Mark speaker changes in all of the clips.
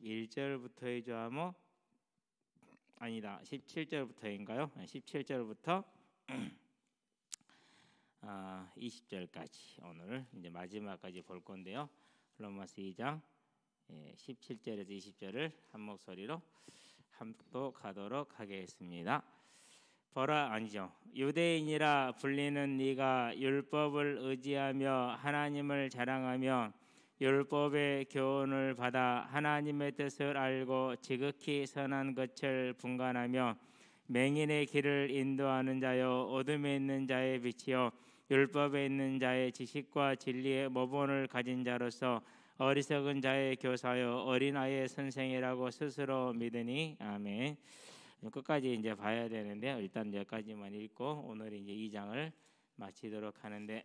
Speaker 1: 11절부터의 조하모 아니다 17절부터인가요? 17절부터 20절까지 오늘 이제 마지막까지 볼 건데요. 로마서 2장 17절에서 20절을 한 목소리로 함독하도록 하겠습니다. 보라 아니죠. 유대인이라 불리는 네가 율법을 의지하며 하나님을 자랑하며 율법의 교훈을 받아 하나님의 뜻을 알고 지극히 선한 것을 분간하며 맹인의 길을 인도하는 자여 어둠에 있는 자의 빛이요 율법에 있는 자의 지식과 진리의 모본을 가진 자로서 어리석은 자의 교사여 어린아이의 선생이라고 스스로 믿으니 아멘. 끝까지 이제 봐야 되는데 일단 여기까지만 읽고 오늘 이제 2장을 마치도록 하는데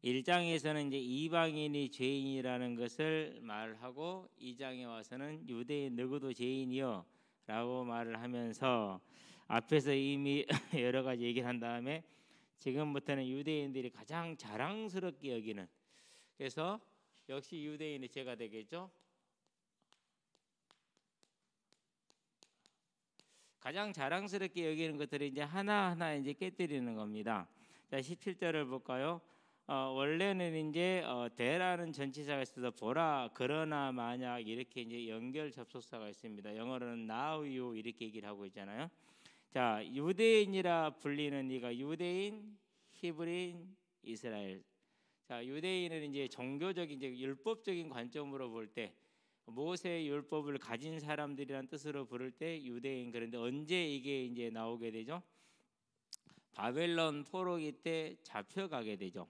Speaker 1: 1장에서는 이제 이방인이 죄인이라는 것을 말하고 2장에 와서는 유대인 누구도 죄인이요라고 말을 하면서 앞에서 이미 여러 가지 얘기를 한 다음에 지금부터는 유대인들이 가장 자랑스럽게 여기는 그래서 역시 유대인의 죄가 되겠죠. 가장 자랑스럽게 여기는 것들을 이제 하나하나 이제 깨뜨리는 겁니다. 자, 17절을 볼까요? 원래는 이제 대라는 전치사가 있어서 보라, 그러나, 만약 이렇게 이제 연결 접속사가 있습니다. 영어로는 now you 이렇게 얘기를 하고 있잖아요. 자, 유대인이라 불리는 네가 유대인, 히브리인, 이스라엘. 자, 유대인은 이제 종교적인 이제 율법적인 관점으로 볼 때 모세의 율법을 가진 사람들이란 뜻으로 부를 때 유대인. 그런데 언제 이게 이제 나오게 되죠? 바벨론 포로기 때 잡혀가게 되죠.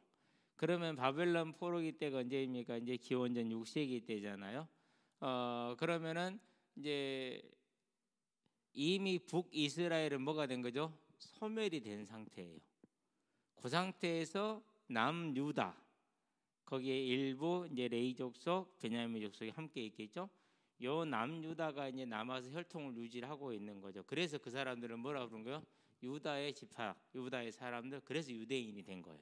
Speaker 1: 그러면 바벨론 포로기 때가 언제입니까? 이제 기원전 6세기 때잖아요. 그러면은 이제 이미 북이스라엘은 뭐가 된 거죠? 소멸이 된 상태예요. 그 상태에서 남유다 거기에 일부 이제 레위 족속, 베냐민 족속이 함께 있겠죠. 요 남유다가 이제 남아서 혈통을 유지하고 있는 거죠. 그래서 그 사람들은 뭐라 그런 거예요? 유다의 지파, 유다의 사람들. 그래서 유대인이 된 거예요.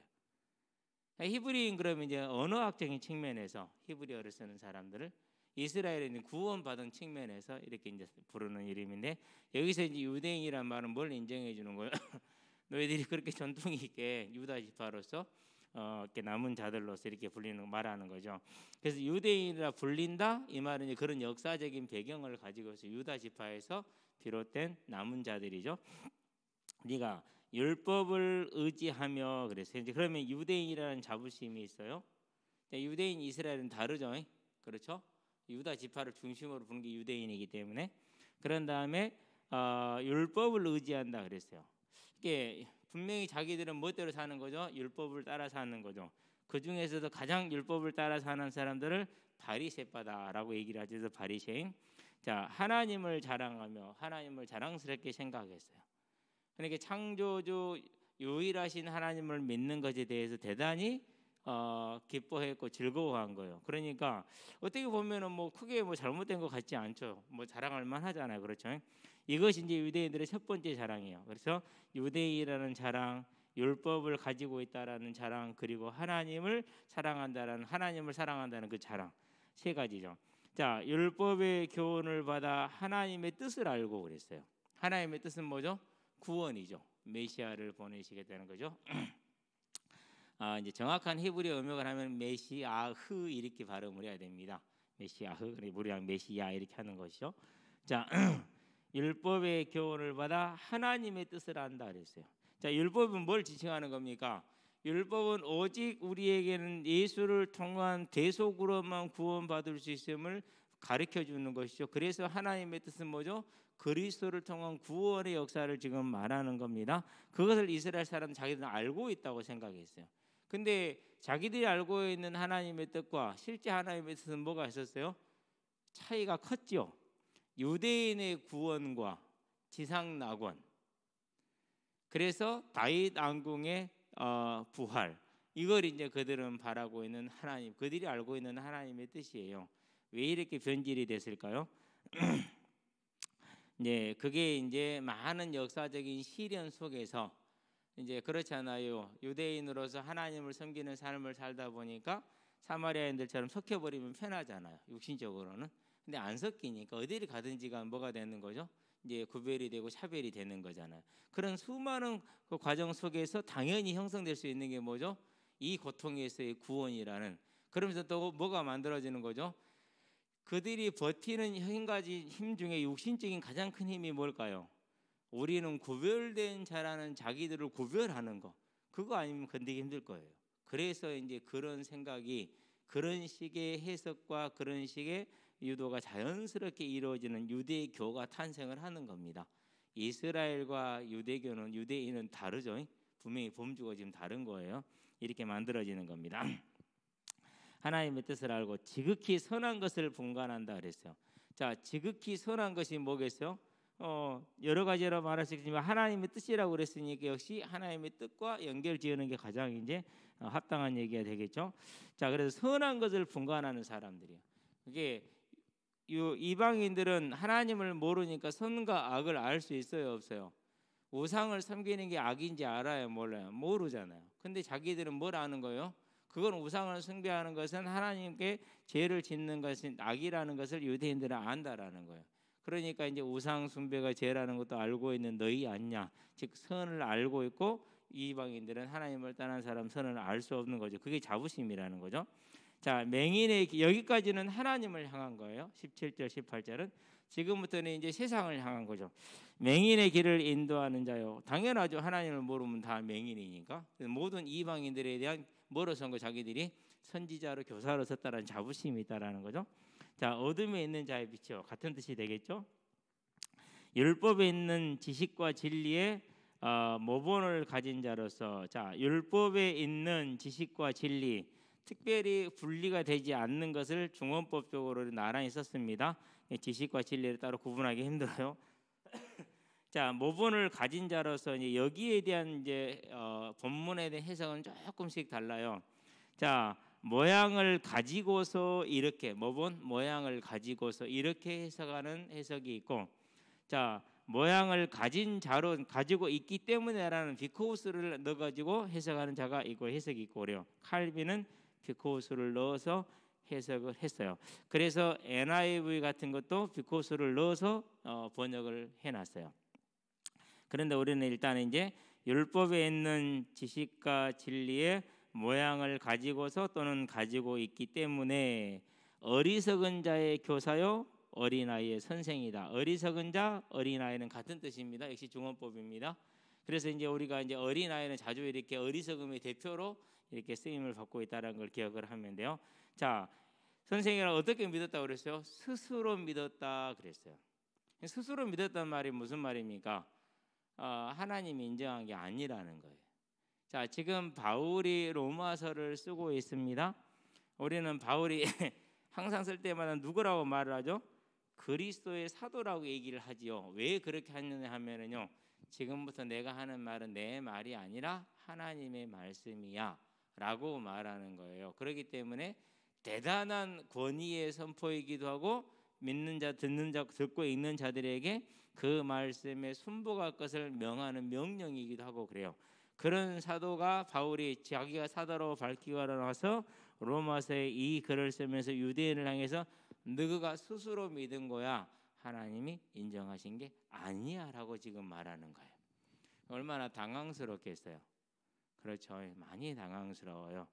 Speaker 1: 히브리인 그러면 이제 언어학적인 측면에서 히브리어를 쓰는 사람들을 이스라엘에는 구원받은 측면에서 이렇게 이제 부르는 이름인데 여기서 이제 유대인이란 말은 뭘 인정해 주는 거예요? 너희들이 그렇게 전통이 있게 유다 지파로서 이렇게 남은 자들로서 이렇게 말하는 거죠. 그래서 유대인이라 불린다 이 말은 이제 그런 역사적인 배경을 가지고 있어 유다 지파에서 비롯된 남은 자들이죠. 네가 율법을 의지하며 그래서 이제 그러면 유대인이라는 자부심이 있어요. 유대인 이스라엘은 다르죠. 그렇죠? 유다 지파를 중심으로 보는 게 유대인이기 때문에 그런 다음에 율법을 의지한다 그랬어요. 이게 분명히 자기들은 멋대로 사는 거죠. 율법을 따라 사는 거죠. 그 중에서도 가장 율법을 따라 사는 사람들을 바리새파다라고 얘기를 하죠. 그래서 바리새인. 자, 하나님을 자랑하며 하나님을 자랑스럽게 생각했어요. 그러니까 창조주 유일하신 하나님을 믿는 것에 대해서 대단히 기뻐했고 즐거워한 거예요. 그러니까 어떻게 보면은 뭐 크게 뭐 잘못된 것 같지 않죠. 뭐 자랑할 만하잖아요, 그렇죠? 이것이 이제 유대인들의 첫 번째 자랑이에요. 그래서 유대인이라는 자랑, 율법을 가지고 있다라는 자랑, 그리고 하나님을 사랑한다는 그 자랑 세 가지죠. 자, 율법의 교훈을 받아 하나님의 뜻을 알고 그랬어요. 하나님의 뜻은 뭐죠? 구원이죠. 메시아를 보내시겠다는 거죠. 이제 정확한 히브리어 음역을 하면 메시아흐 이렇게 발음을 해야 됩니다. 메시아흐, 우리랑 메시아 이렇게 하는 것이죠. 자, 율법의 교훈을 받아 하나님의 뜻을 안다 그랬어요. 자, 율법은 뭘 지칭하는 겁니까? 율법은 오직 우리에게는 예수를 통한 대속으로만 구원받을 수 있음을 가르쳐 주는 것이죠. 그래서 하나님의 뜻은 뭐죠? 그리스도를 통한 구원의 역사를 지금 말하는 겁니다. 그것을 이스라엘 사람은 자기들은 알고 있다고 생각했어요. 근데 자기들이 알고 있는 하나님의 뜻과 실제 하나님의 뜻은 뭐가 있었어요? 차이가 컸죠. 유대인의 구원과 지상 낙원. 그래서 다윗 왕궁의 부활. 이걸 이제 그들은 바라고 있는 하나님, 그들이 알고 있는 하나님의 뜻이에요. 왜 이렇게 변질이 됐을까요? 이제 그게 이제 많은 역사적인 시련 속에서 이제 그렇잖아요. 유대인으로서 하나님을 섬기는 삶을 살다 보니까 사마리아인들처럼 섞여버리면 편하잖아요. 육신적으로는. 근데 안 섞이니까 어디를 가든지가 뭐가 되는 거죠? 이제 구별이 되고 차별이 되는 거잖아요. 그런 수많은 그 과정 속에서 당연히 형성될 수 있는 게 뭐죠? 이 고통에서의 구원이라는. 그러면서 또 뭐가 만들어지는 거죠? 그들이 버티는 힘 중에 육신적인 가장 큰 힘이 뭘까요? 우리는 구별된 자라는 자기들을 구별하는 거. 그거 아니면 건드기 힘들 거예요. 그래서 이제 그런 생각이, 그런 식의 해석과 그런 식의 유도가 자연스럽게 이루어지는 유대교가 탄생을 하는 겁니다. 이스라엘과 유대교는, 유대인은 다르죠. 분명히 범주가 지금 다른 거예요. 이렇게 만들어지는 겁니다. 하나님의 뜻을 알고 지극히 선한 것을 분간한다 그랬어요. 자, 지극히 선한 것이 뭐겠어요? 여러 가지로 말할 수 있지만 하나님의 뜻이라고 그랬으니까 역시 하나님의 뜻과 연결지어는 게 가장 이제 합당한 얘기가 되겠죠. 자, 그래서 선한 것을 분간하는 사람들이에요. 그게 이방인들은 하나님을 모르니까 선과 악을 알 수 있어요, 없어요? 우상을 섬기는 게 악인지 알아요, 몰라요? 모르잖아요. 근데 자기들은 뭘 아는 거예요? 그건 우상을 숭배하는 것은 하나님께 죄를 짓는 것은 악이라는 것을 유대인들은 안다라는 거예요. 그러니까 이제 우상 숭배가 죄라는 것도 알고 있는 너희 아니냐, 즉 선을 알고 있고 이방인들은 하나님을 떠난 사람 선을 알 수 없는 거죠. 그게 자부심이라는 거죠. 자, 맹인의 여기까지는 하나님을 향한 거예요. 17절 18절은 지금부터는 이제 세상을 향한 거죠. 맹인의 길을 인도하는 자요. 당연하죠. 하나님을 모르면 다 맹인이니까. 모든 이방인들에 대한 뭐로 선 거? 자기들이 선지자로 교사로 섰다는 자부심이 있다라는 거죠. 자, 어둠에 있는 자의 빛이요. 같은 뜻이 되겠죠. 율법에 있는 지식과 진리의 모본을 가진 자로서, 자, 율법에 있는 지식과 진리, 특별히 분리가 되지 않는 것을 중원법적으로 나란히 썼습니다. 지식과 진리를 따로 구분하기 힘들어요. 자, 모본을 가진 자로서 이제 여기에 대한 이제 본문에 대한 해석은 조금씩 달라요. 자, 모양을 가지고서 이렇게, 모본 모양을 가지고서 이렇게 해석하는 해석이 있고, 자, 모양을 가진 자로 가지고 있기 때문에라는 비코우스를 넣어가지고 해석하는 자가 있고 해석이 있고 그래요. 칼빈은 비코우스를 넣어서 해석을 했어요. 그래서 NIV 같은 것도 비코우스를 넣어서 번역을 해놨어요. 그런데 우리는 일단 이제 율법에 있는 지식과 진리의 모양을 가지고서 또는 가지고 있기 때문에 어리석은 자의 교사요 어린아이의 선생이다. 어리석은 자, 어린아이는 같은 뜻입니다. 역시 중원법입니다. 그래서 이제 우리가 이제 어린아이는 자주 이렇게 어리석음의 대표로 이렇게 쓰임을 받고 있다는 걸 기억을 하면 돼요. 자, 선생이랑 어떻게 믿었다고 그랬어요? 스스로 믿었다 그랬어요. 스스로 믿었다는 말이 무슨 말입니까? 하나님이 인정한 게 아니라는 거예요. 자, 지금 바울이 로마서를 쓰고 있습니다. 우리는 바울이 항상 쓸 때마다 누구라고 말을 하죠? 그리스도의 사도라고 얘기를 하지요. 왜 그렇게 하느냐 하면은요, 지금부터 내가 하는 말은 내 말이 아니라 하나님의 말씀이야 라고 말하는 거예요. 그렇기 때문에 대단한 권위의 선포이기도 하고 믿는 자, 듣는 자, 듣고 읽는 자들에게 그 말씀에 순복할 것을 명하는 명령이기도 하고 그래요. 그런 사도가 바울이 자기가 사도로 밝히고 나서 로마서에 이 글을 쓰면서 유대인을 향해서 너가 스스로 믿은 거야, 하나님이 인정하신 게 아니야 라고 지금 말하는 거예요. 얼마나 당황스럽겠어요. 그렇죠. 많이 당황스러워요.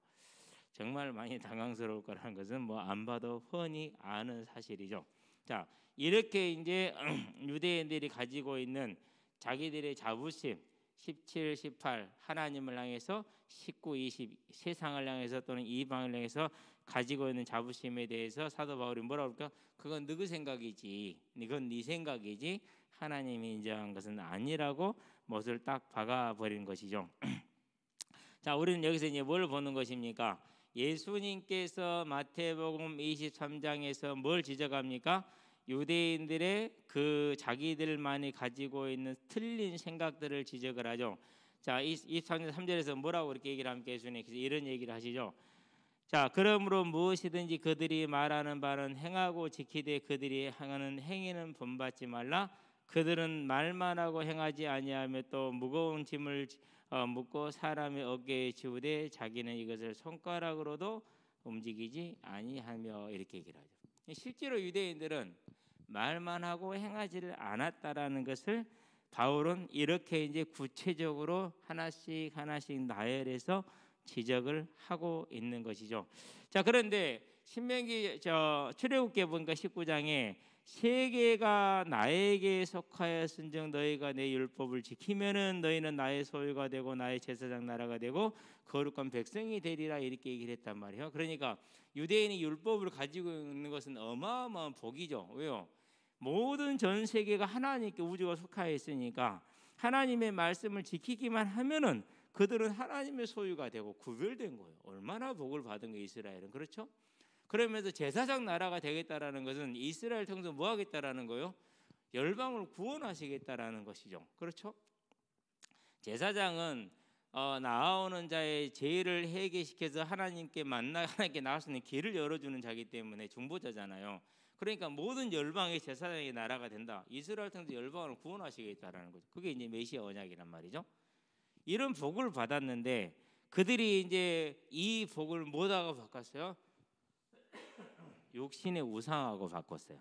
Speaker 1: 정말 많이 당황스러울 거라는 것은 뭐 안 봐도 훤히 아는 사실이죠. 자, 이렇게 이제 유대인들이 가지고 있는 자기들의 자부심 17, 18 하나님을 향해서 19, 20 세상을 향해서 또는 이방을 향해서 가지고 있는 자부심에 대해서 사도 바울이 뭐라고 할까? 그건 너희 생각이지. 이건 네 생각이지. 하나님이 인정한 것은 아니라고 못을 딱 박아버린 것이죠. 자, 우리는 여기서 이제 뭘 보는 것입니까? 예수님께서 마태복음 23장에서 뭘 지적합니까? 유대인들의 그 자기들만이 가지고 있는 틀린 생각들을 지적을 하죠. 자, 23장 3절에서 뭐라고 이렇게 얘기를 합니까? 예수님께서 이런 얘기를 하시죠. 자, 그러므로 무엇이든지 그들이 말하는 바는 행하고 지키되 그들이 행하는 행위는 본받지 말라. 그들은 말만 하고 행하지 아니하며 또 무거운 짐을 묻고 사람의 어깨에 지우되 자기는 이것을 손가락으로도 움직이지 아니하며 이렇게 얘기를 하죠. 실제로 유대인들은 말만 하고 행하지를 않았다라는 것을 바울은 이렇게 이제 구체적으로 하나씩 나열해서 지적을 하고 있는 것이죠. 자, 그런데 신명기 출애굽기 보니까 19장에 세계가 나에게 속하였은즉 너희가 내 율법을 지키면은 너희는 나의 소유가 되고 나의 제사장 나라가 되고 거룩한 백성이 되리라, 이렇게 얘기를 했단 말이에요. 그러니까 유대인이 율법을 가지고 있는 것은 어마어마한 복이죠. 왜요? 모든 전 세계가 하나님께 우주가 속하여 있으니까 하나님의 말씀을 지키기만 하면은 그들은 하나님의 소유가 되고 구별된 거예요. 얼마나 복을 받은 게 이스라엘은. 그렇죠? 그러면서 제사장 나라가 되겠다라는 것은 이스라엘 통해서 뭐 하겠다라는 거요? 열방을 구원하시겠다라는 것이죠. 그렇죠? 제사장은 나아오는 자의 죄를 해결시켜서 하나님께 나갈 수 있는 길을 열어주는 자이기 때문에 중보자잖아요. 그러니까 모든 열방의 제사장의 나라가 된다. 이스라엘 통해서 열방을 구원하시겠다라는 거죠. 그게 이제 메시아 언약이란 말이죠. 이런 복을 받았는데 그들이 이제 이 복을 뭐다가 바꿨어요? 육신의 우상하고 바꿨어요.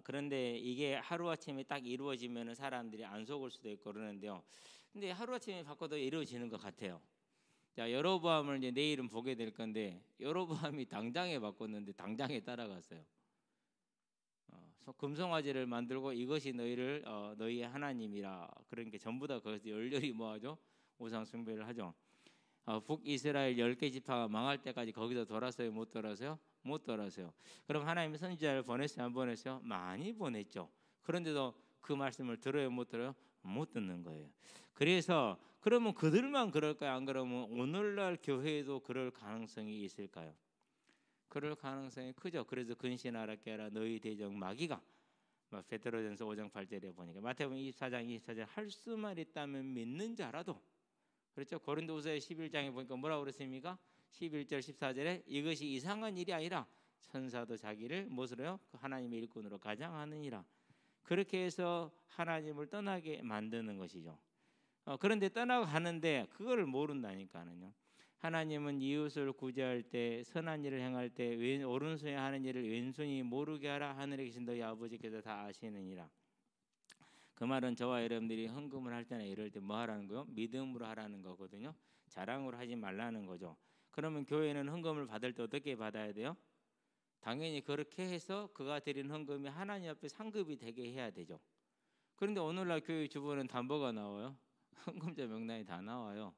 Speaker 1: 그런데 이게 하루아침에 딱 이루어지면 사람들이 안 속을 수도 있고 그러는데요. 근데 하루아침에 바꿔도 이루어지는 것 같아요. 자, 여로보암을 이제 내일은 보게 될 건데 여로보암이 당장에 바꿨는데 당장에 따라갔어요. 금송아지를 만들고 이것이 너희의 하나님이라. 그러니까 전부 다 거기서 열렬히 뭐하죠? 우상 숭배를 하죠. 북이스라엘 10개 지파가 망할 때까지 거기서 돌았어요? 못 돌았어요? 못 돌았어요. 그럼 하나님이 선지자를 보냈어요? 안 보냈어요? 많이 보냈죠. 그런데도 그 말씀을 들어요? 못 들어요? 못 듣는 거예요. 그래서 그러면 그들만 그럴까요? 안 그러면 오늘날 교회에도 그럴 가능성이 있을까요? 그럴 가능성이 크죠. 그래서 근신하라 깨라 너희 대적 마귀가 베드로전서 5장 8절에 보니까 마태복음 24장 24절 할 수만 있다면 믿는 자라도, 그렇죠? 고린도후서 11장에 보니까 뭐라고 그랬습니까? 11절 14절에 이것이 이상한 일이 아니라 천사도 자기를 무엇으로요? 하나님의 일꾼으로 가장하느니라. 그렇게 해서 하나님을 떠나게 만드는 것이죠. 그런데 떠나가는데 그걸 모른다니까는요. 하나님은 이웃을 구제할 때 선한 일을 행할 때 오른손에 하는 일을 왼손이 모르게 하라. 하늘에 계신 너희 아버지께서 다 아시느니라. 그 말은 저와 여러분들이 헌금을 할 때나 이럴 때 뭐 하라는 거요? 믿음으로 하라는 거거든요. 자랑으로 하지 말라는 거죠. 그러면 교회는 헌금을 받을 때 어떻게 받아야 돼요? 당연히 그렇게 해서 그가 드린 헌금이 하나님 앞에 상급이 되게 해야 되죠. 그런데 오늘날 교회 주보는 담보가 나와요. 헌금자 명단이 다 나와요.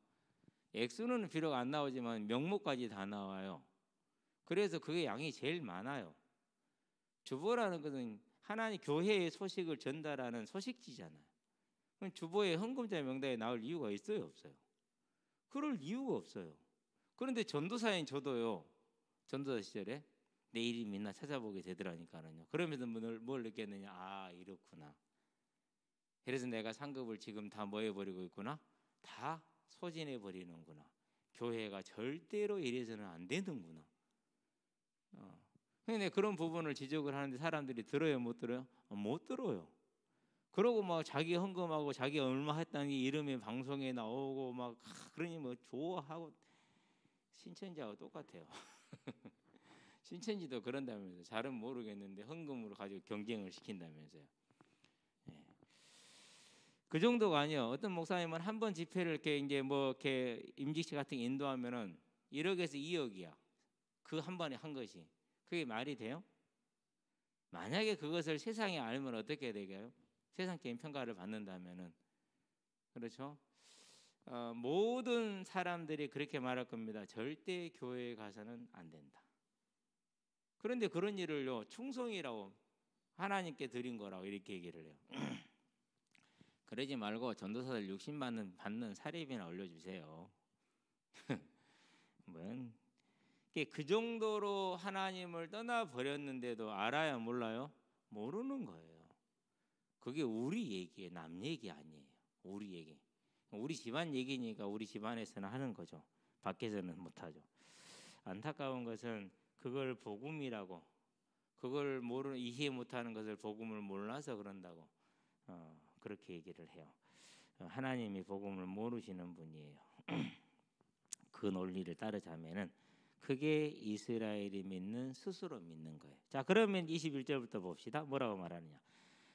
Speaker 1: 액수는 비록 안 나오지만 명목까지 다 나와요. 그래서 그게 양이 제일 많아요. 주보라는 것은 하나님 교회의 소식을 전달하는 소식지잖아요. 그럼 주보에 헌금자 명단에 나올 이유가 있어요, 없어요? 그럴 이유가 없어요. 그런데 전도사인 저도요, 전도사 시절에 내 이름 있나 찾아보게 되더라니까요. 그러면서 뭘 느꼈느냐? 아, 이렇구나. 그래서 내가 상급을 지금 다 뭐 해버리고 있구나? 다 소진해버리는구나. 교회가 절대로 이래서는 안 되는구나. 근데 그런 부분을 지적을 하는데 사람들이 들어요, 못 들어요? 못 들어요. 그러고 막 자기 헌금하고 자기 얼마 했다는 이름이 방송에 나오고 막 그러니 뭐 좋아하고 신천지하고 똑같아요. 신천지도 그런다면서 잘은 모르겠는데 헌금으로 가지고 경쟁을 시킨다면서요. 네. 그 정도가 아니요. 어떤 목사님은 한 번 집회를 이렇게 이제 뭐 이렇게 임직식 같은 게 인도하면은 1억에서 2억이야. 그 한 번에 한 것이. 그게 말이 돼요? 만약에 그것을 세상에 알면 어떻게 되게요? 세상적인 평가를 받는다면은, 그렇죠? 모든 사람들이 그렇게 말할 겁니다. 절대 교회에 가서는 안 된다. 그런데 그런 일을요, 충성이라고 하나님께 드린 거라고 이렇게 얘기를 해요. 그러지 말고 전도사들 60만 받는 사례비나 올려주세요. 그 정도로 하나님을 떠나버렸는데도 알아야 몰라요? 모르는 거예요. 그게 우리 얘기예요. 남 얘기 아니에요. 우리 얘기. 우리 집안 얘기니까 우리 집안에서는 하는 거죠. 밖에서는 못하죠. 안타까운 것은 그걸 복음이라고, 그걸 이해 못하는 것을 복음을 몰라서 그런다고 그렇게 얘기를 해요. 하나님이 복음을 모르시는 분이에요. 그 논리를 따르자면은 그게 이스라엘이 믿는 스스로 믿는 거예요. 자, 그러면 21절부터 봅시다. 뭐라고 말하느냐.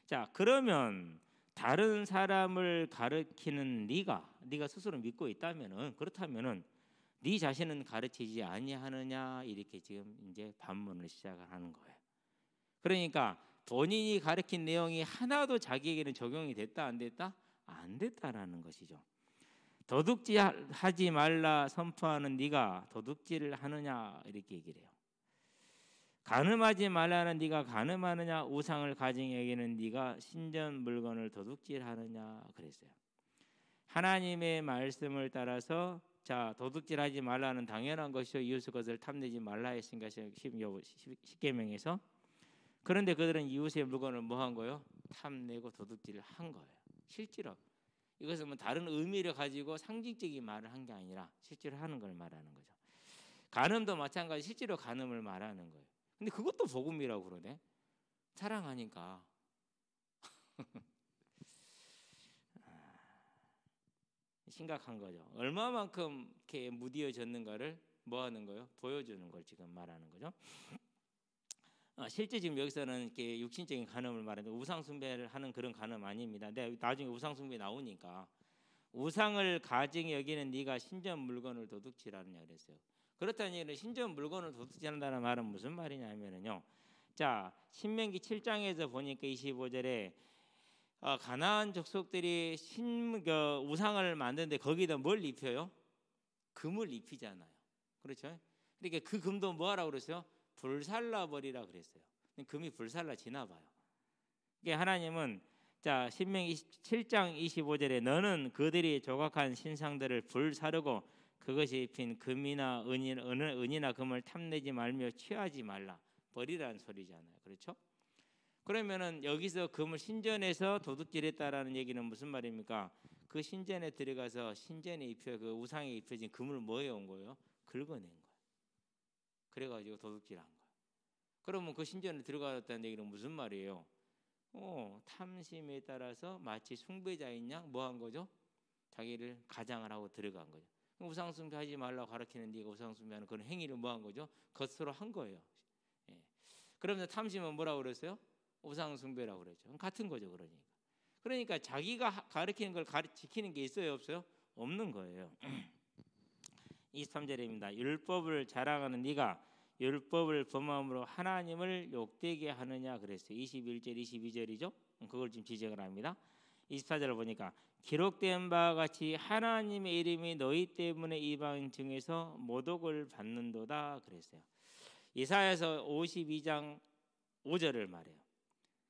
Speaker 1: 자, 그러면 다른 사람을 가르치는 네가 스스로 믿고 있다면은, 그렇다면은 네 자신은 가르치지 아니하느냐, 이렇게 지금 이제 반문을 시작하는 거예요. 그러니까 본인이 가르친 내용이 하나도 자기에게는 적용이 됐다 안 됐다? 안 됐다라는 것이죠. 도둑질하지 말라 선포하는 네가 도둑질을 하느냐, 이렇게 얘기를 해요. 간음하지 말라는 네가 간음하느냐, 우상을 가진 여기는 네가 신전 물건을 도둑질하느냐 그랬어요. 하나님의 말씀을 따라서 자, 도둑질하지 말라는 당연한 것이요 이웃의 것을 탐내지 말라 했으니까 십계명에서. 그런데 그들은 이웃의 물건을 뭐 한 거예요? 탐내고 도둑질을 한 거예요. 실제로 이것은 뭐 다른 의미를 가지고 상징적인 말을 한 게 아니라 실제로 하는 걸 말하는 거죠. 간음도 마찬가지, 실제로 간음을 말하는 거예요. 근데 그것도 복음이라고 그러네. 사랑하니까. 심각한 거죠. 얼마만큼 이렇게 무디어졌는가를 뭐 하는 거예요? 보여주는 걸 지금 말하는 거죠. 실제 지금 여기서는 이렇게 육신적인 간음을 말하는데 우상 숭배를 하는 그런 간음 아닙니다. 근데 나중에 우상 숭배 나오니까 우상을 가증히 여기는 네가 신전 물건을 도둑질하느냐 그랬어요. 그렇다는 얘기는 신전 물건을 도둑질한다는 말은 무슨 말이냐면요. 자, 신명기 7장에서 보니까 25절에 가나안 족속들이 우상을 만드는데 거기다 뭘 입혀요? 금을 입히잖아요. 그렇죠? 그러니까 그 금도 뭐 하라고 그랬어요? 불살라 버리라 그랬어요. 금이 불살라지나 봐요. 이게 하나님은 자, 신명기 7장 25절에 너는 그들이 조각한 신상들을 불사르고 그것이 입힌 금이나 은이나 금을 탐내지 말며 취하지 말라, 버리라는 소리잖아요. 그렇죠? 그러면은 여기서 금을 신전에서 도둑질했다라는 얘기는 무슨 말입니까? 그 신전에 들어가서 신전에 그 우상에 입혀진 금을 뭐 해온 거예요? 긁어낸 거예요. 그래가지고 도둑질한 거예요. 그러면 그 신전에 들어갔다는 얘기는 무슨 말이에요? 탐심에 따라서 마치 숭배자인 양 뭐 한 거죠? 자기를 가장을 하고 들어간 거죠. 우상 숭배하지 말라고 가르치는 네가 우상 숭배하는 그런 행위를 뭐 한 거죠? 겉으로 한 거예요. 예. 그러면서 탐심은 뭐라고 그랬어요? 우상 숭배라고 그랬죠. 같은 거죠, 그러니까 자기가 가르치는 걸 지키는 게 있어요, 없어요? 없는 거예요. 23절입니다. 율법을 자랑하는 네가 율법을 범함으로 하나님을 욕되게 하느냐 그랬어요. 21절 22절이죠. 그걸 지금 지적을 합니다. 24절을 보니까 기록된 바와 같이 하나님의 이름이 너희 때문에 이방 중에서 모독을 받는도다 그랬어요. 이사야서 52장 5절을 말해요.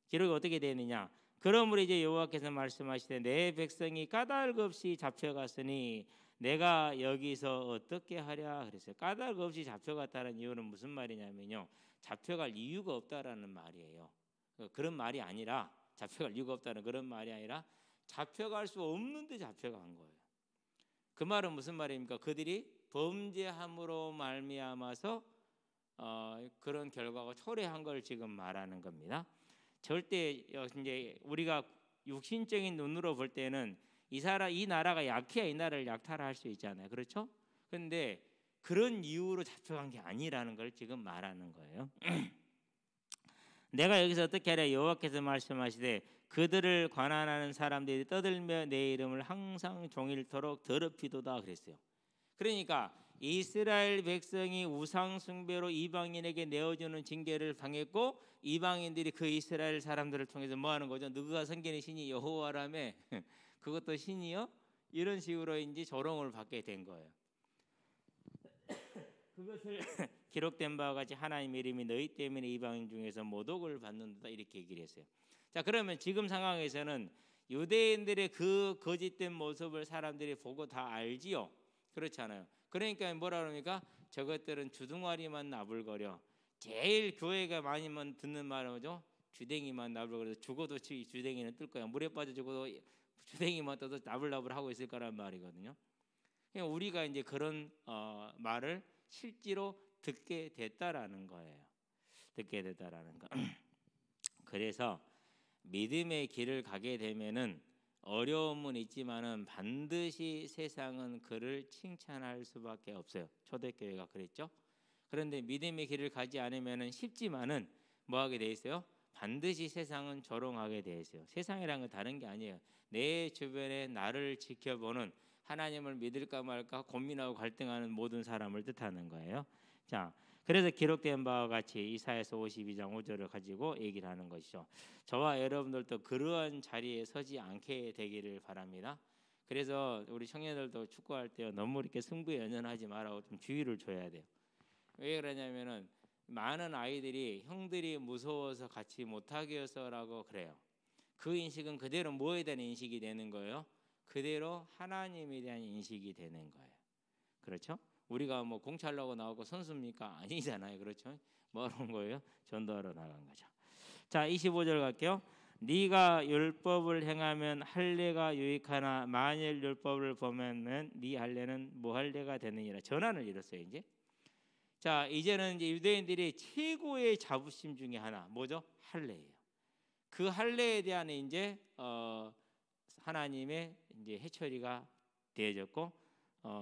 Speaker 1: 기록이 어떻게 되느냐? 그러므로 이제 여호와께서 말씀하시되 내 백성이 까닭 없이 잡혀갔으니 내가 여기서 어떻게 하랴 그랬어요. 까닭 없이 잡혀갔다는 이유는 무슨 말이냐면요, 잡혀갈 이유가 없다라는 말이에요. 그런 말이 아니라 잡혀갈 이유가 없다는 그런 말이 아니라 잡혀갈 수 없는데 잡혀간 거예요. 그 말은 무슨 말입니까? 그들이 범죄함으로 말미암아서 그런 결과가 초래한 걸 지금 말하는 겁니다. 절대 이제 우리가 육신적인 눈으로 볼 때는 이 나라가 약해야 이 나라를 약탈할 수 있잖아요. 그렇죠? 그런데 그런 이유로 잡혀간 게 아니라는 걸 지금 말하는 거예요. 내가 여기서 어떻게 하랴? 여호와께서 말씀하시되 그들을 관한하는 사람들이 떠들며 내 이름을 항상 종일토록 더럽히도다 그랬어요. 그러니까 이스라엘 백성이 우상 숭배로 이방인에게 내어주는 징계를 당했고 이방인들이 그 이스라엘 사람들을 통해서 뭐 하는 거죠? 누가 섬기는 신이 여호와라며 그것도 신이요? 이런 식으로 이제 조롱을 받게 된 거예요. 그것을 기록된 바와 같이 하나님의 이름이 너희 때문에 이방인 중에서 모독을 받는다 이렇게 얘기를 했어요. 자, 그러면 지금 상황에서는 유대인들의 그 거짓된 모습을 사람들이 보고 다 알지요. 그렇잖아요. 그러니까 뭐라 그럽니까? 저것들은 주둥아리만 나불거려. 제일 교회가 많이 듣는 말은 뭐죠? 주댕이만 나불거려. 죽어도 주댕이는 뜰 거야. 물에 빠져 죽어도 주댕이만 떠도 나불나불하고 있을 거란 말이거든요. 그러니까 우리가 이제 그런 말을 실제로 듣게 됐다라는 거예요. 듣게 됐다라는 거. 그래서 믿음의 길을 가게 되면은 어려움은 있지만은 반드시 세상은 그를 칭찬할 수밖에 없어요. 초대교회가 그랬죠. 그런데 믿음의 길을 가지 않으면은 쉽지만은 뭐 하게 돼 있어요? 반드시 세상은 조롱하게 돼 있어요. 세상이란 건 다른 게 아니에요. 내 주변에 나를 지켜보는, 하나님을 믿을까 말까 고민하고 갈등하는 모든 사람을 뜻하는 거예요. 자, 그래서 기록된 바와 같이 이사야서 52장 5절을 가지고 얘기를 하는 것이죠. 저와 여러분들도 그러한 자리에 서지 않게 되기를 바랍니다. 그래서 우리 청년들도 축구할 때 너무 이렇게 승부에 연연하지 말라고 좀 주의를 줘야 돼요. 왜 그러냐면은 많은 아이들이 형들이 무서워서 같이 못하게 해서라고 그래요. 그 인식은 그대로 뭐에 대한 인식이 되는 거예요? 그대로 하나님에 대한 인식이 되는 거예요. 그렇죠? 우리가 뭐 공차려고 나오고 선수입니까? 아니잖아요. 그렇죠? 뭐하러 온 거예요? 전도하러 나간 거죠. 자, 25절 갈게요. 네가 율법을 행하면 할례가 유익하나 만일 율법을 범하면 네 할례는 무할례가 되느니라. 전환을 이뤘어요. 이제. 자, 이제는 이제 유대인들이 최고의 자부심 중에 하나 뭐죠? 할례예요. 그 할례에 대한 이제 하나님의 이제 해처리가 되어졌고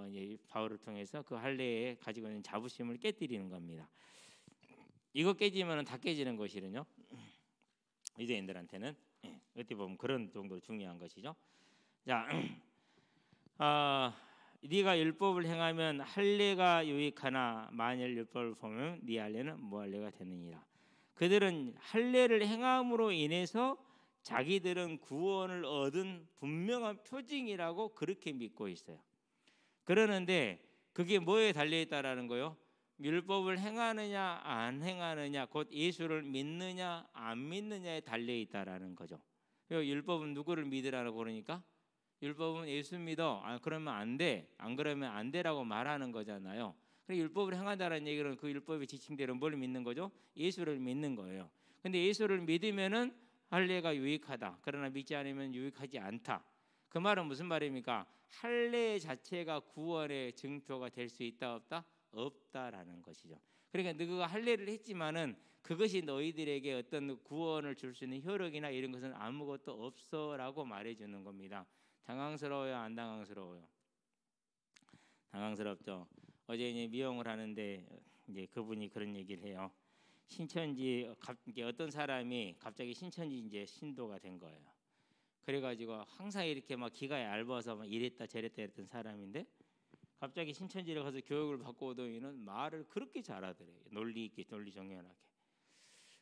Speaker 1: 이제 바울을 통해서 그 할례에 가지고 있는 자부심을 깨뜨리는 겁니다. 이거 깨지면은 다 깨지는 것이거든요. 유대인들한테는 어떻게 보면 그런 정도로 중요한 것이죠. 자, 네가 율법을 행하면 할례가 유익하나 만일 율법을 보면 네 할례는 무할례가 되느니라. 그들은 할례를 행함으로 인해서 자기들은 구원을 얻은 분명한 표징이라고 그렇게 믿고 있어요. 그러는데 그게 뭐에 달려 있다라는 거요? 율법을 행하느냐 안 행하느냐, 곧 예수를 믿느냐 안 믿느냐에 달려 있다라는 거죠. 율법은 누구를 믿으라고 그러니까? 율법은 예수 믿어. 그러면 안 돼. 안 그러면 안 돼라고 말하는 거잖아요. 그래 율법을 행한다는 얘기는 그 율법의 지침대로 뭘 믿는 거죠? 예수를 믿는 거예요. 근데 예수를 믿으면은 할례가 유익하다. 그러나 믿지 않으면 유익하지 않다. 그 말은 무슨 말입니까? 할례 자체가 구원의 증표가 될 수 있다 없다? 없다라는 것이죠. 그러니까 너가 할례를 했지만은 그것이 너희들에게 어떤 구원을 줄 수 있는 효력이나 이런 것은 아무것도 없어라고 말해주는 겁니다. 당황스러워요? 안 당황스러워요? 당황스럽죠. 어제 이제 미용을 하는데 이제 그분이 그런 얘기를 해요. 신천지 어떤 사람이 갑자기 신천지 이제 신도가 된 거예요. 그래가지고 항상 이렇게 막 기가 얇아서 막 이랬다 저랬다 했던 사람인데 갑자기 신천지를 가서 교육을 받고 오더니는 말을 그렇게 잘하더래요. 논리 있게, 논리 정연하게.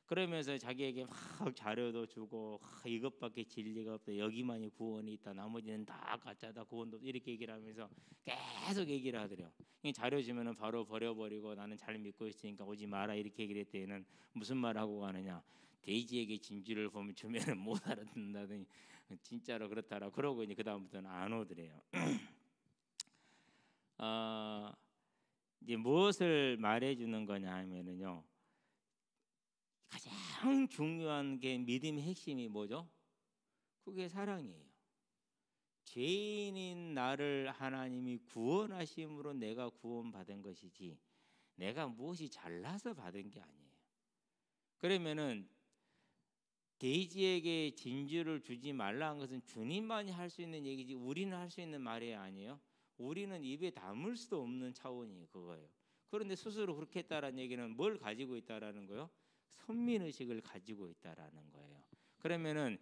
Speaker 1: 그러면서 자기에게 막 자료도 주고 이것밖에 진리가 없다, 여기만이 구원이 있다, 나머지는 다 가짜다, 구원도 이렇게 얘기를 하면서 계속 얘기를 하더래요. 자료 주면은 바로 버려버리고 나는 잘 믿고 있으니까 오지 마라 이렇게 얘기를 했더니는 무슨 말하고 가느냐, 돼지에게 진주를 보면 주면은 못 알아듣는다더니 진짜로 그렇다라 그러고 이제 그 다음부터는 안 오더래요. 이제 무엇을 말해주는 거냐 하면은요, 가장 중요한 게 믿음의 핵심이 뭐죠? 그게 사랑이에요. 죄인인 나를 하나님이 구원하심으로 내가 구원받은 것이지 내가 무엇이 잘나서 받은 게 아니에요. 그러면은 돼지에게 진주를 주지 말라는 것은 주님만이 할 수 있는 얘기지 우리는 할 수 있는 말이 아니에요. 우리는 입에 담을 수도 없는 차원이에요. 그거예요. 그런데 스스로 그렇게 했다라는 얘기는 뭘 가지고 있다라는 거예요? 선민의식을 가지고 있다라는 거예요. 그러면은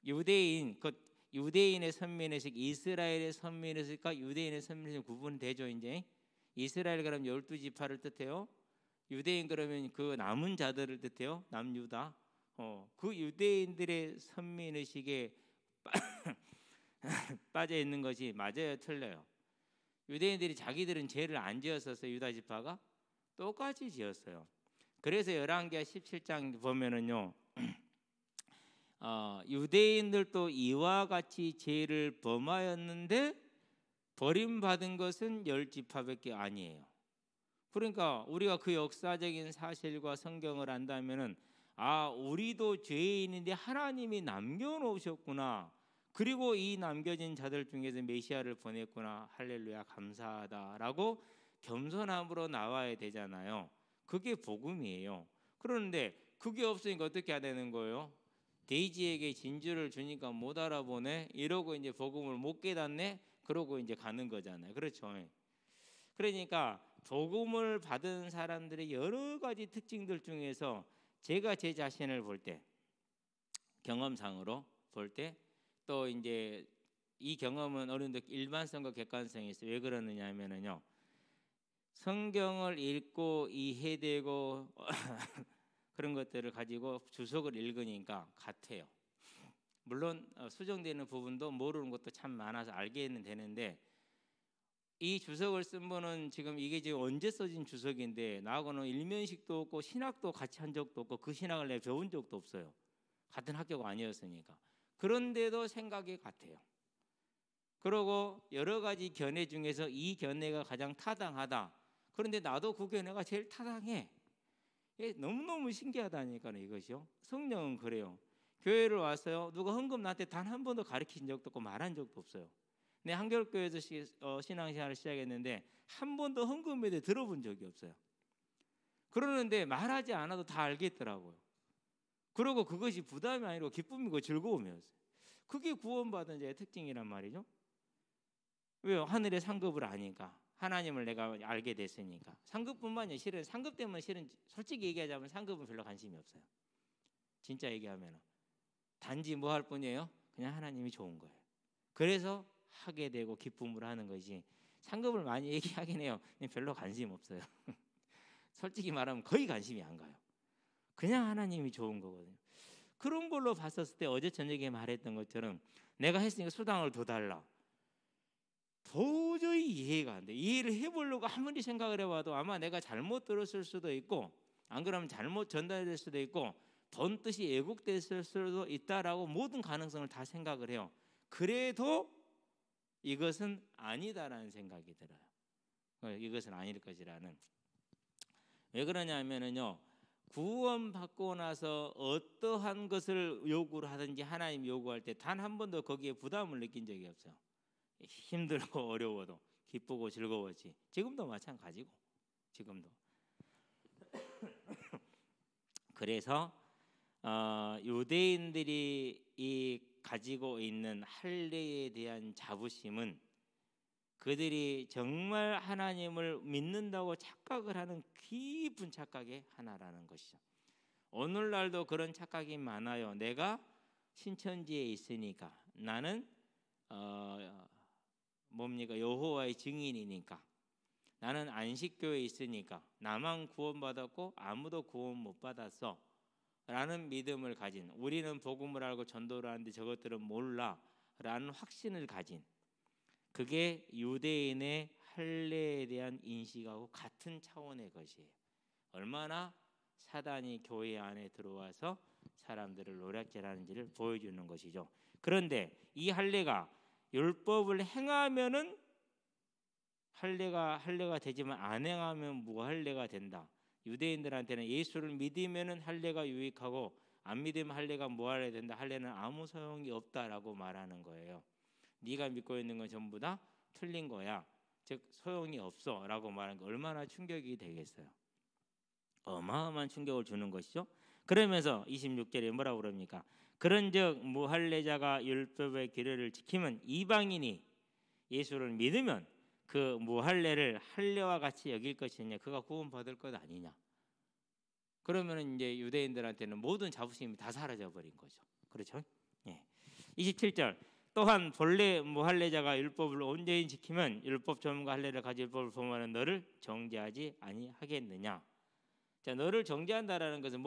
Speaker 1: 유대인의 선민의식, 이스라엘의 선민의식과 유대인의 선민의식 구분되죠. 이제 이스라엘 그러면 12지파를 뜻해요. 유대인 그러면 그 남은 자들을 뜻해요. 남유다. 그 유대인들의 선민의식에 빠져 있는 것이 맞아요, 틀려요? 유대인들이 자기들은 죄를 안 지었었어요. 유다 지파가 똑같이 지었어요. 그래서 열왕기하 17장 보면은요, 유대인들도 이와 같이 죄를 범하였는데 버림받은 것은 10지파밖에 아니에요. 그러니까 우리가 그 역사적인 사실과 성경을 안다면은 우리도 죄인인데 하나님이 남겨놓으셨구나. 그리고 이 남겨진 자들 중에서 메시아를 보냈구나. 할렐루야 감사하다라고 겸손함으로 나와야 되잖아요. 그게 복음이에요. 그런데 그게 없으니까 어떻게 해야 되는 거예요? 돼지에게 진주를 주니까 못 알아보네. 이러고 이제 복음을 못 깨닫네. 그러고 이제 가는 거잖아요. 그렇죠? 그러니까 복음을 받은 사람들의 여러 가지 특징들 중에서 제가 제 자신을 볼 때, 경험상으로 볼 때, 또 이제 이 경험은 어느 정도 일반성과 객관성이 있어요. 왜 그러느냐 하면은요, 성경을 읽고 이해되고 그런 것들을 가지고 주석을 읽으니까 같아요. 물론 수정되는 부분도 모르는 것도 참 많아서 알게는 되는데, 이 주석을 쓴 분은 지금 이게 지금 언제 써진 주석인데 나하고는 일면식도 없고 신학도 같이 한 적도 없고 그 신학을 내가 배운 적도 없어요. 같은 학교가 아니었으니까. 그런데도 생각이 같아요. 그리고 여러 가지 견해 중에서 이 견해가 가장 타당하다. 그런데 나도 그 견해가 제일 타당해. 이게 너무너무 신기하다니까요, 이것이요. 성령은 그래요. 교회를 왔어요. 누가 헌금 나한테 단 한 번도 가르친 적도 없고 말한 적도 없어요. 내 한결교회에서 신앙생활을 시작했는데 한 번도 헌금에 대해 들어본 적이 없어요. 그러는데 말하지 않아도 다 알겠더라고요. 그리고 그것이 부담이 아니고 기쁨이고 즐거움이었어요. 그게 구원받은 자의 특징이란 말이죠. 왜요? 하늘의 상급을 아니까, 하나님을 내가 알게 됐으니까. 상급뿐만이 실은 상급 때문에 실은 솔직히 얘기하자면 상급은 별로 관심이 없어요. 진짜 얘기하면 단지 뭐 할 뿐이에요? 그냥 하나님이 좋은 거예요. 그래서 하게 되고 기쁨으로 하는 것이, 상급을 많이 얘기하긴 해요. 별로 관심 없어요. 솔직히 말하면 거의 관심이 안 가요. 그냥 하나님이 좋은 거거든요. 그런 걸로 봤었을 때 어제 저녁에 말했던 것처럼 내가 했으니까 수당을 더 달라. 도저히 이해가 안 돼. 이해를 해보려고 아무리 생각을 해봐도 아마 내가 잘못 들었을 수도 있고, 안 그러면 잘못 전달될 수도 있고, 본 뜻이 왜곡됐을 수도 있다라고 모든 가능성을 다 생각을 해요. 그래도 이것은 아니다라는 생각이 들어요. 이것은 아닐 것이라는. 왜 그러냐면은요, 구원받고 나서 어떠한 것을 요구를 하든지 하나님 요구할 때 단 한 번도 거기에 부담을 느낀 적이 없어요. 힘들고 어려워도 기쁘고 즐거웠지. 지금도 마찬가지고, 지금도. 그래서 유대인들이 이 가지고 있는 할례에 대한 자부심은 그들이 정말 하나님을 믿는다고 착각을 하는 깊은 착각의 하나라는 것이죠. 오늘날도 그런 착각이 많아요. 내가 신천지에 있으니까, 나는 여호와의 증인이니까, 나는 안식교에 있으니까 나만 구원받았고 아무도 구원 못 받았어 라는 믿음을 가진, 우리는 복음을 알고 전도를 하는데 저것들은 몰라 라는 확신을 가진, 그게 유대인의 할례에 대한 인식하고 같은 차원의 것이에요. 얼마나 사단이 교회 안에 들어와서 사람들을 노략질하는지를 보여주는 것이죠. 그런데 이 할례가 율법을 행하면은 할례가 되지만 안 행하면 무할례가 된다. 유대인들한테는 예수를 믿으면은 할례가 유익하고 안 믿으면 할례가 무할례 된다. 할례는 아무 소용이 없다라고 말하는 거예요. 네가 믿고 있는 건 전부 다 틀린 거야. 즉 소용이 없어라고 말하는 게 얼마나 충격이 되겠어요. 어마어마한 충격을 주는 것이죠. 그러면서 26절에 뭐라고 그럽니까? 그런즉 무할례자가 율법의 규례를 지키면 이방인이 예수를 믿으면 그 무할례를 할례와 같이 여길 것이냐, 그가 구원받을 것 아니냐. 그러면 이제 유대인들한테는 모든 자부심이 다 사라져 버린 거죠. 그렇죠? 예. 27절. 또한 본래 무할례자가 율법을 온전히 지키면 율법 전문가 할례를 가질 법을 범하는 너를 정죄하지 아니하겠느냐. 자, 너를 정죄한다라는 것은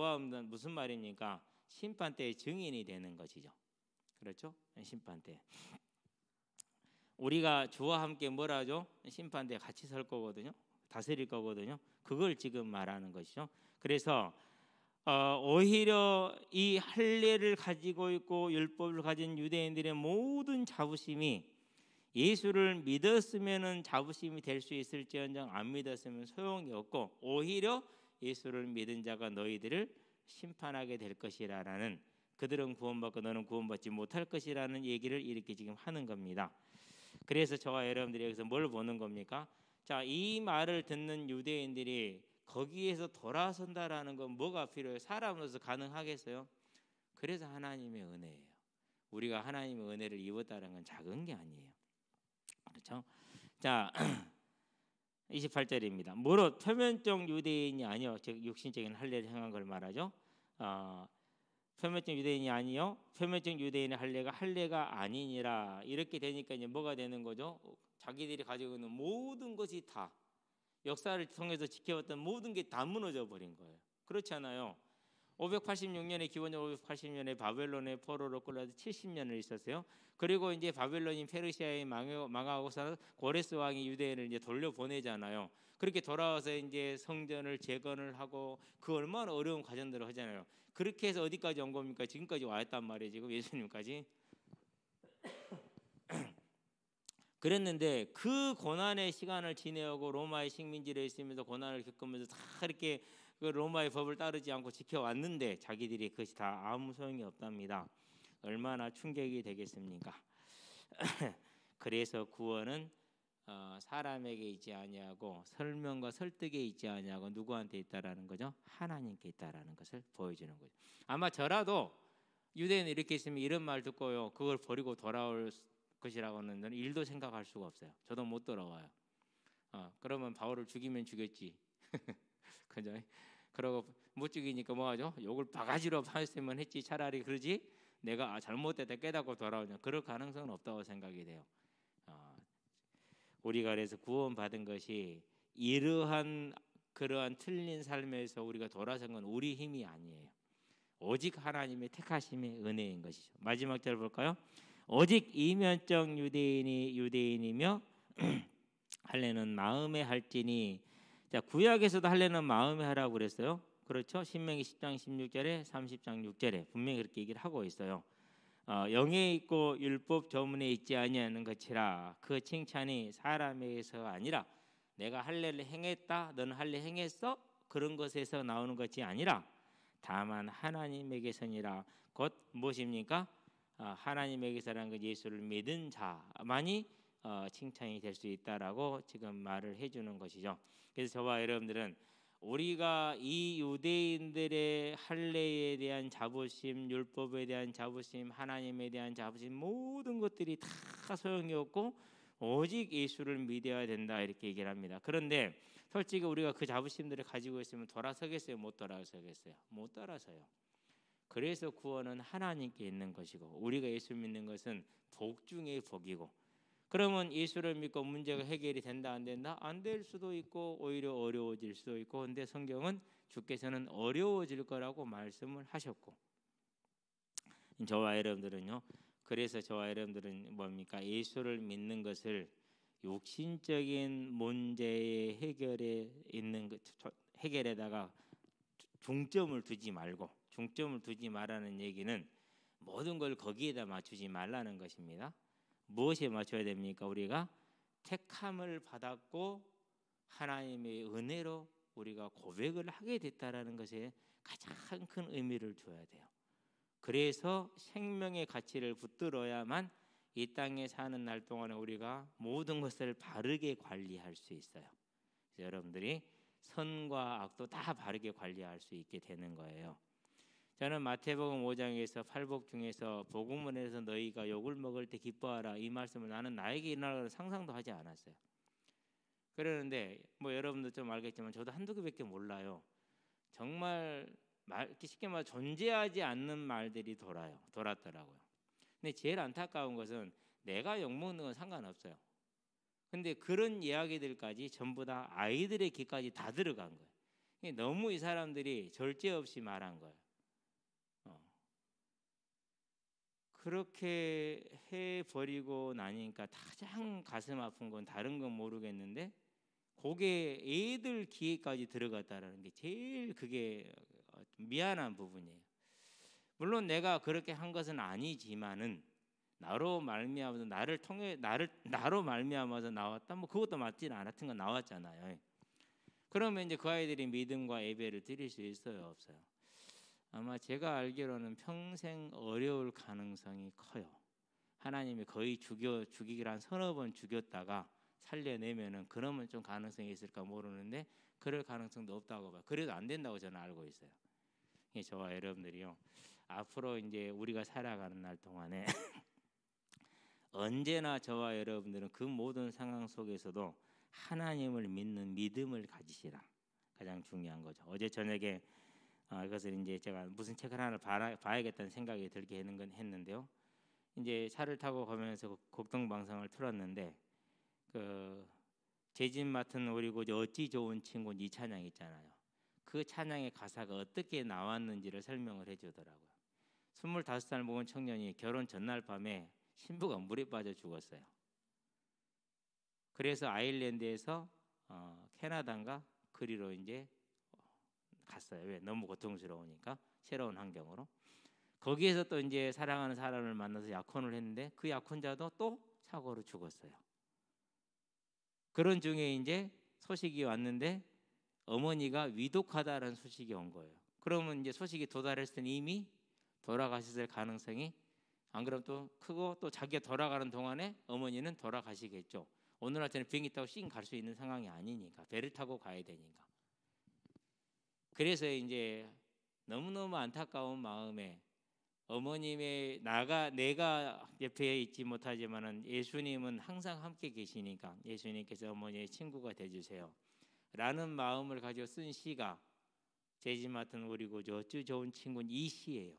Speaker 1: 무슨 말입니까? 심판 때의 증인이 되는 것이죠. 그렇죠? 심판 때. 우리가 주와 함께 뭐라 하죠? 심판 때 같이 설 거거든요. 다스릴 거거든요. 그걸 지금 말하는 것이죠. 그래서 오히려 이 할례를 가지고 있고 율법을 가진 유대인들의 모든 자부심이 예수를 믿었으면은 자부심이 될 수 있을지언정 안 믿었으면 소용이 없고, 오히려 예수를 믿은 자가 너희들을 심판하게 될 것이라는, 그들은 구원받고 너는 구원받지 못할 것이라는 얘기를 이렇게 지금 하는 겁니다. 그래서 저와 여러분들이 여기서 뭘 보는 겁니까? 자, 이 말을 듣는 유대인들이 거기에서 돌아선다라는 건 뭐가 필요해요? 사람으로서 가능하겠어요? 그래서 하나님의 은혜예요. 우리가 하나님의 은혜를 입었다는 건 작은 게 아니에요. 그렇죠? 자, 28절입니다. 무릇 표면적 유대인이 아니요, 즉 육신적인 할례를 행한 걸 말하죠. 표면적 유대인이 아니요, 표면적 유대인의 할례가 아니니라. 이렇게 되니까 이제 뭐가 되는 거죠? 자기들이 가지고 있는 모든 것이 다 역사를 통해서 지켜왔던 모든 게 다 무너져 버린 거예요. 그렇잖아요. 586년에 기원전 580년에 바벨론의 포로로 끌려서 70년을 있었어요. 그리고 이제 바벨론이 페르시아에 망하고서 고레스 왕이 유대인을 이제 돌려보내잖아요. 그렇게 돌아와서 이제 성전을 재건을 하고 그 얼마나 어려운 과정들을 하잖아요. 그렇게 해서 어디까지 온 겁니까? 지금까지 왔단 말이에요. 지금 예수님까지. 그랬는데 그 고난의 시간을 지내고 로마의 식민지로 있으면서 고난을 겪으면서 다 이렇게 그 로마의 법을 따르지 않고 지켜왔는데 자기들이 그것이 다 아무 소용이 없답니다. 얼마나 충격이 되겠습니까? 그래서 구원은 사람에게 있지 아니하고 설명과 설득에 있지 아니하고 누구한테 있다라는 거죠? 하나님께 있다라는 것을 보여주는 거죠. 아마 저라도 유대인이 이렇게 있으면 이런 말 듣고요, 그걸 버리고 돌아올 것이라고는 저는 일도 생각할 수가 없어요. 저도 못 돌아와요. 그러면 바울을 죽이면 죽였지. 그죠? 그러고 못 죽이니까 뭐하죠? 욕을 바가지로 했으면 했지. 차라리 그러지. 내가 잘못됐다 깨닫고 돌아오냐. 그럴 가능성은 없다고 생각이 돼요. 우리가 그래서 구원받은 것이 이러한 그러한 틀린 삶에서 우리가 돌아선 건 우리 힘이 아니에요. 오직 하나님의 택하심의 은혜인 것이죠. 마지막 절 볼까요? 오직 이면적 유대인이 유대인이며 할례는 마음에 할지니. 자, 구약에서도 할례는 마음에 하라고 그랬어요. 그렇죠? 신명기 10장 16절에 30장 6절에 분명히 그렇게 얘기를 하고 있어요. 영에 있고 율법 조문에 있지 아니하는 것이라. 그 칭찬이 사람에게서가 아니라 내가 할례를 행했다, 너는 할례 행했어? 그런 것에서 나오는 것이 아니라 다만 하나님에게서니라. 곧 무엇입니까? 하나님에게서라는 것, 예수를 믿은 자만이 칭찬이 될 수 있다라고 지금 말을 해주는 것이죠. 그래서 저와 여러분들은 우리가 이 유대인들의 할례에 대한 자부심, 율법에 대한 자부심, 하나님에 대한 자부심, 모든 것들이 다 소용이 없고 오직 예수를 믿어야 된다, 이렇게 얘기를 합니다. 그런데 솔직히 우리가 그 자부심들을 가지고 있으면 돌아서겠어요? 못 돌아서겠어요? 못 돌아서요. 그래서 구원은 하나님께 있는 것이고 우리가 예수 믿는 것은 복 중의 복이고, 그러면 예수를 믿고 문제가 해결이 된다 안 된다? 안 될 수도 있고 오히려 어려워질 수도 있고. 근데 성경은 주께서는 어려워질 거라고 말씀을 하셨고, 저와 여러분들은요, 그래서 저와 여러분들은 뭡니까? 예수를 믿는 것을 육신적인 문제의 해결에 있는 해결에다가 중점을 두지 말고, 중점을 두지 말라는 얘기는 모든 걸 거기에다 맞추지 말라는 것입니다. 무엇에 맞춰야 됩니까? 우리가 택함을 받았고 하나님의 은혜로 우리가 고백을 하게 됐다라는 것에 가장 큰 의미를 줘야 돼요. 그래서 생명의 가치를 붙들어야만 이 땅에 사는 날 동안에 우리가 모든 것을 바르게 관리할 수 있어요. 여러분들이 선과 악도 다 바르게 관리할 수 있게 되는 거예요. 저는 마태복음 5장에서 팔복 중에서 복음문에서 너희가 욕을 먹을 때 기뻐하라, 이 말씀을 나는 나에게 일어나는 상상도 하지 않았어요. 그러는데 뭐 여러분도 좀 알겠지만 저도 한두 개밖에 몰라요. 정말 쉽게 말 존재하지 않는 말들이 돌았더라고요. 근데 제일 안타까운 것은 내가 욕 먹는 건 상관없어요. 근데 그런 이야기들까지 전부 다 아이들의 귀까지 다 들어간 거예요. 너무 이 사람들이 절제 없이 말한 거예요. 그렇게 해버리고 나니까 가장 가슴 아픈 건 다른 건 모르겠는데 그게 애들 귀에까지 들어갔다라는 게 제일 그게 미안한 부분이에요. 물론 내가 그렇게 한 것은 아니지만은 나로 말미암아서 나로 말미암아서 나왔다, 뭐 그것도 맞지는 않았던 건 나왔잖아요. 그러면 이제 그 아이들이 믿음과 예배를 드릴 수 있어요, 없어요? 아마 제가 알기로는 평생 어려울 가능성이 커요. 하나님이 거의 죽이기를 한 서너 번 죽였다가 살려내면은 그러면 좀 가능성이 있을까 모르는데 그럴 가능성도 없다고 봐요. 그래도 안 된다고 저는 알고 있어요. 저와 여러분들이요, 앞으로 이제 우리가 살아가는 날 동안에 언제나 저와 여러분들은 그 모든 상황 속에서도 하나님을 믿는 믿음을 가지시라. 가장 중요한 거죠. 어제 저녁에 이것을 이제 제가 무슨 책을 하나 봐야겠다는 생각이 들게 했는데요. 이제 차를 타고 가면서 곡동 방송을 틀었는데 그 제집 맡은 오리고 어찌 좋은 친구는 이 찬양 있잖아요. 그 찬양의 가사가 어떻게 나왔는지를 설명을 해주더라고요. 25살 먹은 청년이 결혼 전날 밤에 신부가 물에 빠져 죽었어요. 그래서 아일랜드에서 캐나다인가 그리로 이제 갔어요. 왜? 너무 고통스러우니까 새로운 환경으로. 거기에서 또 이제 사랑하는 사람을 만나서 약혼을 했는데 그 약혼자도 또 사고로 죽었어요. 그런 중에 이제 소식이 왔는데 어머니가 위독하다라는 소식이 온 거예요. 그러면 이제 소식이 도달했을 때는 이미 돌아가셨을 가능성이 안 그러면 또 크고 또 자기가 돌아가는 동안에 어머니는 돌아가시겠죠. 오늘 아침에 비행기 타고 씩 갈 수 있는 상황이 아니니까 배를 타고 가야 되니까. 그래서 이제 너무너무 안타까운 마음에 어머님의 내가 옆에 있지 못하지만은 예수님은 항상 함께 계시니까 예수님께서 어머니의 친구가 되주세요 라는 마음을 가지고 쓴 시가 제집 맡은 오리고 어찌 좋은 친구는 이 시예요.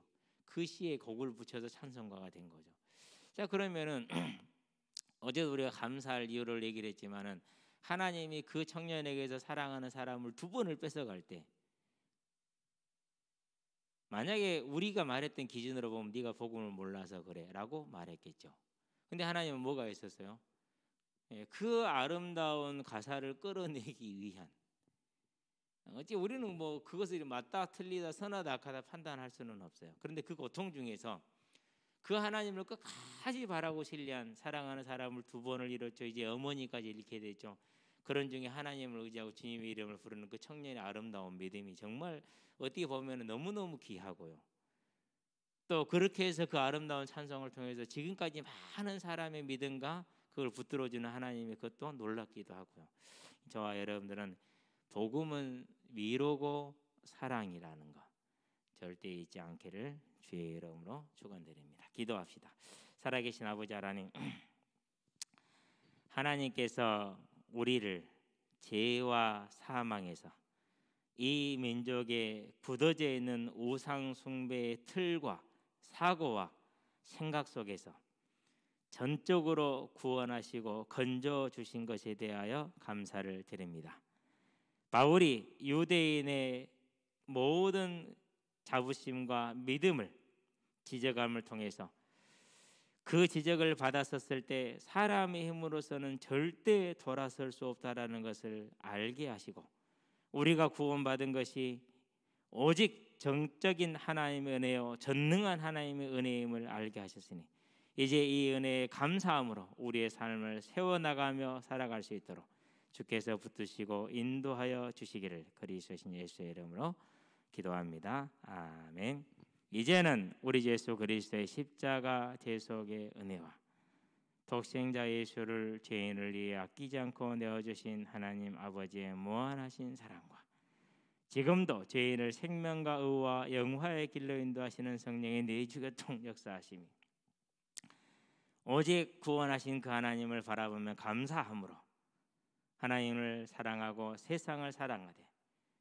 Speaker 1: 그 시에 곡을 붙여서 찬송가가 된 거죠. 자, 그러면은 어제도 우리가 감사할 이유를 얘기를 했지만은 하나님이 그 청년에게서 사랑하는 사람을 2번을 뺏어갈 때 만약에 우리가 말했던 기준으로 보면 네가 복음을 몰라서 그래 라고 말했겠죠. 근데 하나님은 뭐가 있었어요? 그 아름다운 가사를 끌어내기 위한, 어찌 우리는 뭐 그것을 맞다 틀리다 선하다 악하다 판단할 수는 없어요. 그런데 그 고통 중에서 그 하나님을 끝까지 바라고 신뢰한 사랑하는 사람을 2번을 잃었죠. 이제 어머니까지 잃게 됐죠. 그런 중에 하나님을 의지하고 주님의 이름을 부르는 그 청년의 아름다운 믿음이 정말 어떻게 보면 너무너무 귀하고요. 또 그렇게 해서 그 아름다운 찬송을 통해서 지금까지 많은 사람의 믿음과 그걸 붙들어주는 하나님의 그것도 놀랍기도 하고요. 저와 여러분들은 복음은 위로고 사랑이라는 것 절대 잊지 않기를 주의 이름으로 축원드립니다. 기도합시다. 살아계신 아버지 하나님, 하나님께서 우리를 죄와 사망에서 이 민족에 굳어져 있는 우상 숭배의 틀과 사고와 생각 속에서 전적으로 구원하시고 건져 주신 것에 대하여 감사를 드립니다. 바울이 유대인의 모든 자부심과 믿음을 지적함을 통해서 그 지적을 받았었을 때 사람의 힘으로서는 절대 돌아설 수 없다라는 것을 알게 하시고 우리가 구원받은 것이 오직 정적인 하나님의 은혜요 전능한 하나님의 은혜임을 알게 하셨으니 이제 이 은혜에 감사함으로 우리의 삶을 세워나가며 살아갈 수 있도록 주께서 붙드시고 인도하여 주시기를 그리스도신 예수의 이름으로 기도합니다. 아멘. 이제는 우리 예수 그리스도의 십자가 대속의 은혜와 독생자 예수를 죄인을 위해 아끼지 않고 내어주신 하나님 아버지의 무한하신 사랑과 지금도 죄인을 생명과 의와 영화의 길로 인도하시는 성령의 내주교통 역사하심이 오직 구원하신 그 하나님을 바라보며 감사함으로 하나님을 사랑하고 세상을 사랑하되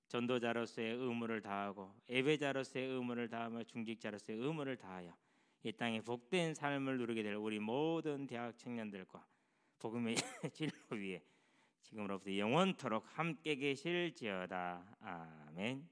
Speaker 1: 전도자로서의 의무를 다하고 예배자로서의 의무를 다하며 중직자로서의 의무를 다하여 이 땅에 복된 삶을 누리게 될 우리 모든 대학 청년들과 복음의 진로 위에 지금으로부터 영원토록 함께 계실지어다. 아멘.